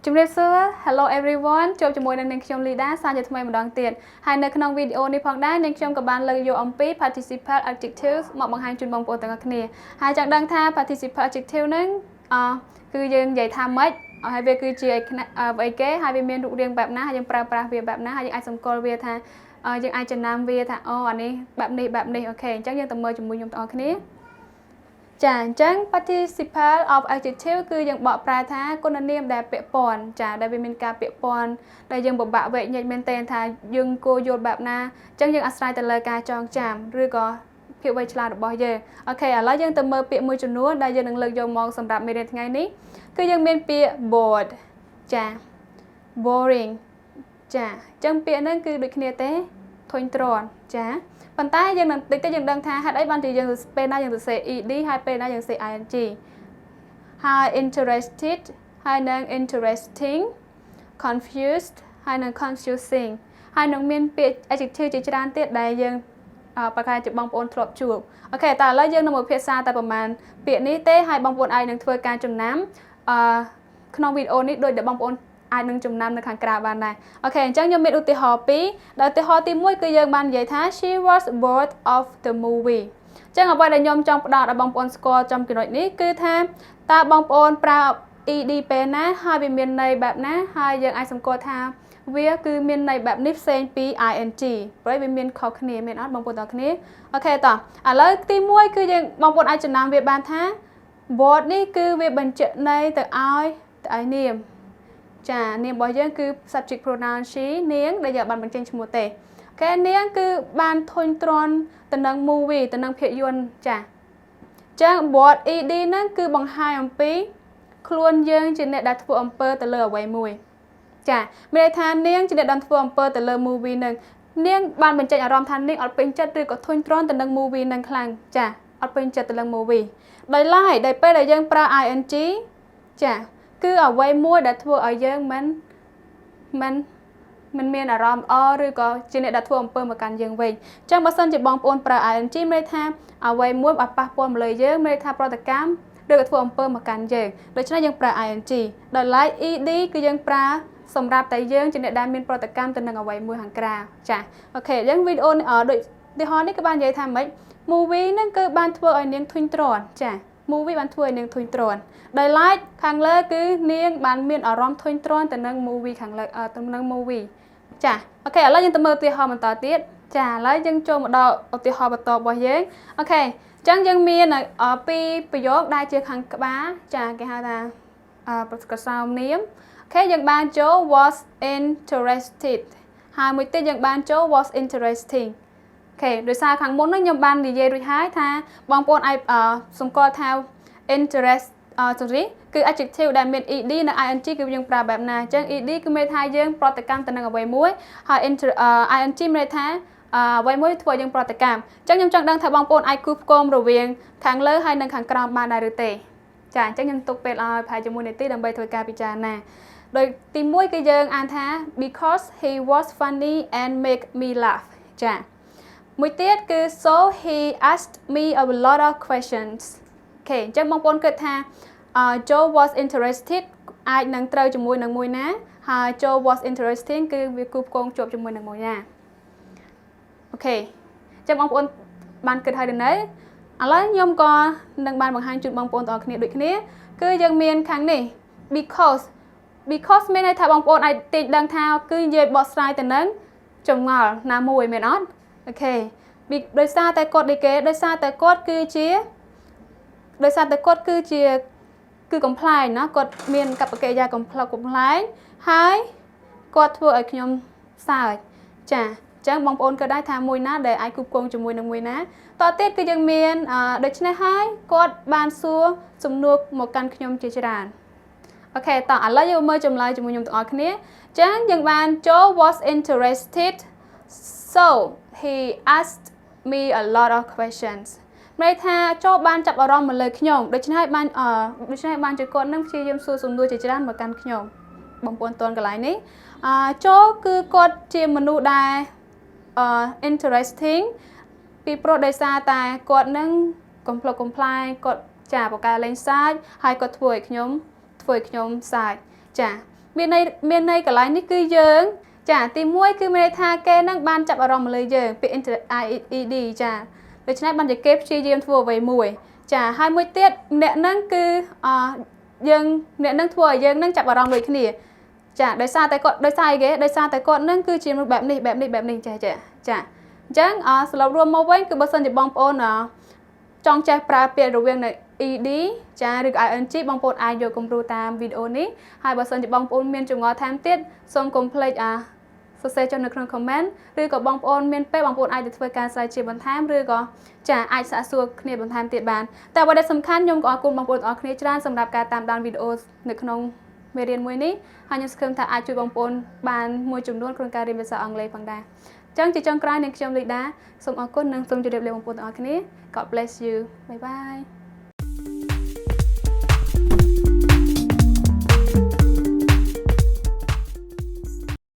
Hello everyone ជួបជាមួយនឹងនាងខ្ញុំ Lyda សាជាថ្មីម្ដងទៀតហើយនៅក្នុងវីដេអូនេះផងដែរនាងខ្ញុំក៏បានលើកយកអំពី Participle Adjective មកបង្ហាញជូនបងប្អូនទាំងអស់គ្នាហើយចង់ដឹងថា Participle Adjective ហ្នឹងគឺយើងនិយាយថាម៉េចហើយវាគឺជាអីគេហើយវាមានរូបរាងបែបណាហើយយើងប្រើប្រាស់វាបែបណាហើយយើងអាចសម្គាល់វាថាយើងអាចចំណាំវាថាអានេះបែបនេះអូខេអញ្ចឹងយើងទៅមើលជាមួយខ្ញុំទាំងអស់គ្នាចាអញ្ចឹង participle of adjective គឺយើងបកប្រែថាគុណនាមដែលពាក់ព័ន្ធចាដែលវាមានការពាក់ព័ន្ធដែលយើងពិបាកវែកញែកមែនទែនថាយើងគួរយល់បែបណាអញ្ចឹងយើងអាស្រ័យទៅលើការចងចាំឬក៏ភាពវៃឆ្លាតរបស់យើងអូខេឥឡូវយើងទៅមើលពាក្យមួយចំនួនដែលយើងនឹងលើកយកមកសម្រាប់មេរៀនថ្ងៃនេះគឺយើងមានពាក្យ bored ចា boring ចាអញ្ចឹងពាក្យហ្នឹងគឺដូចគ្នាទេធុញទ្រាន់ចាប៉ុន្តែយើងនឹងតិចទៅយើងដឹងថាហេតុអីបានជាយើងពេលណាយើងទៅសេ ed ហើយពេលណាយើងសេ ing ហើយ interested ហើយនឹង interesting confused ហើយនឹង confusing ហើយនឹងមានពាក្យ adjective ជាច្រើនទៀតដែលយើងប្រកាសជាបងប្អូនធ្លាប់ជួបអូខេតែឥឡូវយើងនឹងមកភាសាតែប្រហែលពាក្យនេះទេហើយបងប្អូនអាចនឹងធ្វើការចំណាំក្នុងវីដេអូនេះដូចដែលបងប្អូនអាចនឹងចំណាំនៅខាងក្រៅបានដែរអូខេអញ្ចឹងខ្ញុំមានឧទាហរណ៍ពីរដែលឧទាហរណ៍ទី1គឺយើងបាននិយាយថា she was bored of the movie អញ្ចឹងអ្វីដែលខ្ញុំចង់ផ្ដល់ឲ្យបងប្អូនស្គាល់ចំចំណុចនេះគឺថាតើបងប្អូនប្រើ ed ពេលណាហើយវាមានន័យបែបណាហើយយើងអាចសម្គាល់ថាវាគឺមានន័យបែបនេះផ្សេងពី ing ព្រោះវាមានខុសគ្នាមែនអត់បងប្អូនទាំងគ្នាអូខេតោះឥឡូវទី1គឺយើងបងប្អូនអាចចំណាំវាបានថា bored នេះគឺវាបញ្ជាក់ន័យទៅឲ្យនាមចានាមរបស់យើងគឺ subject pronoun she នាងដែលយើងបានបញ្ចេញឈ្មោះទេអូខេនាងគឺបានធុញទ្រាន់ទៅនឹង movie ទៅនឹងភាពយន្តចាអញ្ចឹង bored ed ហ្នឹងគឺបង្ហាញអំពីខ្លួនយើងជាអ្នកដែលធ្វើអំពើទៅលើអ្វីមួយចាមានន័យថានាងជាអ្នកដែលធ្វើអំពើទៅលើ movie ហ្នឹងនាងបានបញ្ចេញអារម្មណ៍ថានាងអត់ពេញចិត្តឬក៏ធុញទ្រាន់ទៅនឹង movie ហ្នឹងខ្លាំងចាអត់ពេញចិត្តទៅនឹង movie ដោយឡែកដែលពេលដែលយើងប្រើ ing ចាគឺអ្វីមួយដែលធ្វើឲ្យយើងមិនមានអារម្មណ៍ល្អឬក៏ជាអ្នកដែលធ្វើអំពើមកកាន់យើងវិញអញ្ចឹងបើសិនជាបងប្អូនប្រើ ing មានន័យថាអ្វីមួយបើប៉ះពាល់មកលើយើងមានន័យថាប្រតិកម្មឬក៏ធ្វើអំពើមកកាន់យើងដូច្នេះយើងប្រើ ing ដោយឡែក ed គឺយើងប្រើសម្រាប់តែយើងជាអ្នកដែលមានប្រតិកម្មទៅនឹងអ្វីមួយខាងក្រៅចាអូខេអញ្ចឹងវីដេអូដូចឧទាហរណ៍នេះគឺបាននិយាយថាម៉េច movie ហ្នឹងគឺបានធ្វើឲ្យនាងធុញទ្រាន់ចា movie បានធ្វើឲ្យនាងធុញទ្រាន់ដោយឡែកខាងលើគឺនាងបានមានអារម្មណ៍ធុញទ្រាន់ទៅនឹង movie ខាងលើទៅនឹង movie ចាអូខេឥឡូវយើងទៅមើលឧទាហរណ៍បន្តទៀតចាឥឡូវយើងចូលមកដល់ឧទាហរណ៍បន្តរបស់យើងអូខេអញ្ចឹងយើងមានពីរប្រយោគដែលជាខាងក្បាលចាគេហៅថាប្រកសោមនាមអូខេយើងបានចូល was interested ហើយមួយទៀតយើងបានចូល was interestingអូខេដោយសារខាងមុនហ្នឹងខ្ញុំបាននិយាយរួចហើយថាបងប្អូនអាចសម្គាល់ថា interestគឺ adjective ដែលមាន ed និង ing គឺយើងប្រើបែបណាអញ្ចឹង ed គឺមានថាយើងប្រតិកម្មទៅនឹងអ្វីមួយហើយ ing មានថាអ្វីមួយធ្វើឲ្យយើងប្រតិកម្មអញ្ចឹងខ្ញុំចង់ដឹងថាបងប្អូនអាចគូសផ្គុំរវាងខាងលើហើយនិងខាងក្រោមបានដែរឬទេចាអញ្ចឹងខ្ញុំទុកពេលឲ្យប្រហែលជាមួយនាទីដើម្បីធ្វើការពិចារណាដោយទី1គឺយើងអានថា because he was funny and make me laugh ចាមួយទៀតគឺ so he asked me a lot of questions អូខេអញ្ចឹងបងប្អូនគិតថា Joe was interested អាចនឹងត្រូវជាមួយនឹងមួយណាហើយ Joe was interesting គឺវាគូផ្គងជាប់ជាមួយនឹងមួយណាអូខេអញ្ចឹងបងប្អូនបានគិតហើយនៅឥឡូវខ្ញុំក៏នឹងបានបង្ហាញជូនបងប្អូនទាំងអស់គ្នាដូចគ្នាគឺយើងមានខាងនេះ because មានន័យថាបងប្អូនអាចតិចដឹងថាគឺនិយាយបកស្រាយទៅនឹងចម្ងល់ណាមួយមែនអត់អូខេដោយសារតែគាត់ដោយសារតែគាត់គឺកំ pl ណាគាត់មានកប្បកិរិយាកំ pl ហើយគាត់ធ្វើឲ្យខ្ញុំសើចចាអញ្ចឹងបងប្អូនក៏ដែរថាមួយណាដែលអាចគូផ្គងជាមួយនឹងមួយណាតទៀតគឺយើងមានដូច្នេះហើយគាត់បានសួរសំណួរមកកាន់ខ្ញុំជាច្រើនអូខេតោះឥឡូវយើងមើលចម្លើយជាមួយខ្ញុំទាំងអស់គ្នាអញ្ចឹងយើងបាន Joe was interested so he asked me a lot of questions ន័យថាចូលបានចាប់អារម្មណ៍មកលើខ្ញុំដូច្នេះហើយបានជាគាត់នឹងព្យាយាមសួរសំណួរជាច្រើនមកកាន់ខ្ញុំបងប្អូនតន់កន្លែងនេះចូលគឺគាត់ជាមនុស្សដែលinteresting ពីព្រោះដោយសារតែគាត់នឹងកំប្លុកកំ pl គាត់ចាបកែលេងសើចហើយគាត់ធ្វើឲ្យខ្ញុំសើចចា មានន័យកន្លែងនេះគឺយើងចាទី1គឺមានន័យថាគេនឹងបានចាប់អារម្មណ៍មកលើយើងពាក្យ IED ចាដូច្នេះបានជាគេព្យាយាមធ្វើអ្វីមួយចាហើយមួយទៀតអ្នកនឹងគឺយើងអ្នកនឹងធ្វើឲ្យយើងនឹងចាប់អារម្មណ៍ដូចគ្នាចាដោយសារតែគាត់ដោយសារអីគេដោយសារតែគាត់នឹងគឺជាមនុស្សបែបនេះចាអញ្ចឹងសរុបរួមមកវិញគឺបើសិនជាបងប្អូនចង់ចេះប្រើពាក្យរវាងនៅ ED ចាឬក៏ ING បងប្អូនអាចយកគំរូតាមវីដេអូនេះហើយបើសិនជាបងប្អូនមានចម្ងល់ថែមទៀតសូមកុំភ្លេចសរសេរចុះនៅក្នុង comment ឬក៏បងប្អូនមានពេលបងប្អូនអាចទៅធ្វើការស្រាវជ្រាវបន្ថែមឬក៏ចាអាចសាកសួរគ្នាបន្ថែមទៀតបានតែអ្វីដែលសំខាន់ខ្ញុំក៏អរគុណបងប្អូនទាំងអស់គ្នាច្រើនសម្រាប់ការតាមដានវីដេអូនៅក្នុងមេរៀនមួយនេះហើយខ្ញុំសង្ឃឹមថាអាចជួយបងប្អូនបានមួយចំនួនក្នុងការរៀនភាសាអង់គ្លេសផងដែរអញ្ចឹងជាចុងក្រោយនាងខ្ញុំ Lyda សូមអរគុណនិងសូមជម្រាបលាបងប្អូនទាំងអស់គ្នា God bless you bye bye